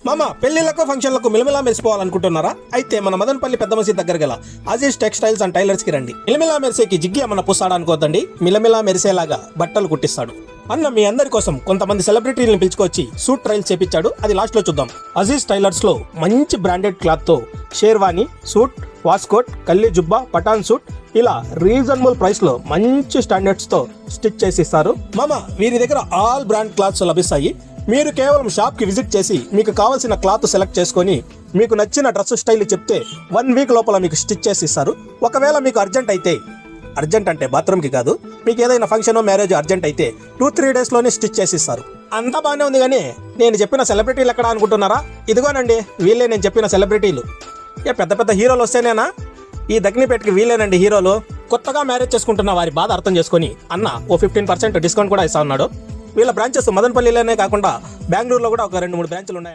మామ పెళ్లిళ్లకు ఫంక్షన్లకు మిలమిలా మెరిసిపోవాలనుకుంటున్నారా? అయితే మన మదనపల్లి పెద్ద మసీద్ దగ్గర గల అజీజ్ టెక్స్టైల్స్ అండ్ టైలర్స్ కి రండి. మిలమిలా మెరిసేకి జిగ్గి అమ్మన పుస్తాడు అనుకోద్దండి, మిలమిలా మెరిసేలాగా బట్టలు కుట్టిస్తాడు. అన్న మీ అందరి కోసం కొంతమంది సెలబ్రిటీలను పిలుచుకొచ్చి సూట్ ట్రయల్స్ చేపించాడు. అది లాస్ట్ లో చూద్దాం. అజీజ్ టైలర్స్ లో మంచి బ్రాండెడ్ క్లాత్ తో షేర్వానీ, సూట్, వాస్కోట్, కల్లి జుబ్బా, పఠాన్ సూట్ ఇలా రీజనబుల్ ప్రైస్ లో మంచి స్టాండర్డ్స్ తో స్టిచ్ చేసి ఇస్తారు. మామ వీరి దగ్గర ఆల్ బ్రాండ్ క్లాత్స్ లభిస్తాయి. మీరు కేవలం షాప్ కి విజిట్ చేసి మీకు కావాల్సిన క్లాత్ సెలెక్ట్ చేసుకొని మీకు నచ్చిన డ్రెస్ స్టైల్ చెప్తే 1 వీక్ లోపల మీకు స్టిచ్ చేసి ఇస్తారు. ఒకవేళ మీకు అర్జెంట్ అయితే, అర్జెంట్ అంటే బాత్రూమ్ కి కాదు, మీకు ఏదైనా ఫంక్షన్ మ్యారేజ్ అర్జెంట్ అయితే 2-3 డేస్ లోనే స్టిచ్ చేసి ఇస్తారు. అంతా బాగానే ఉంది, కానీ నేను చెప్పిన సెలబ్రిటీలు ఎక్కడ అనుకుంటున్నారా? ఇదిగోనండి వీళ్ళే నేను చెప్పిన సెలబ్రిటీలు. పెద్ద పెద్ద హీరోలు వస్తేనేనా? ఈ దగ్నిపేటకి వీళ్ళేనండి హీరోలు. కొత్తగా మ్యారేజ్ చేసుకుంటున్న వారి బాధ అర్థం చేసుకుని అన్న ఓ 15% డిస్కౌంట్ కూడా ఇస్తా ఉన్నాడు. వీళ్ళ బ్రాంచెస్ మదనపల్లిలోనే కాకుండా బెంగళూరులో కూడా ఒక 2-3 బ్రాంచ్లు ఉన్నాయంట.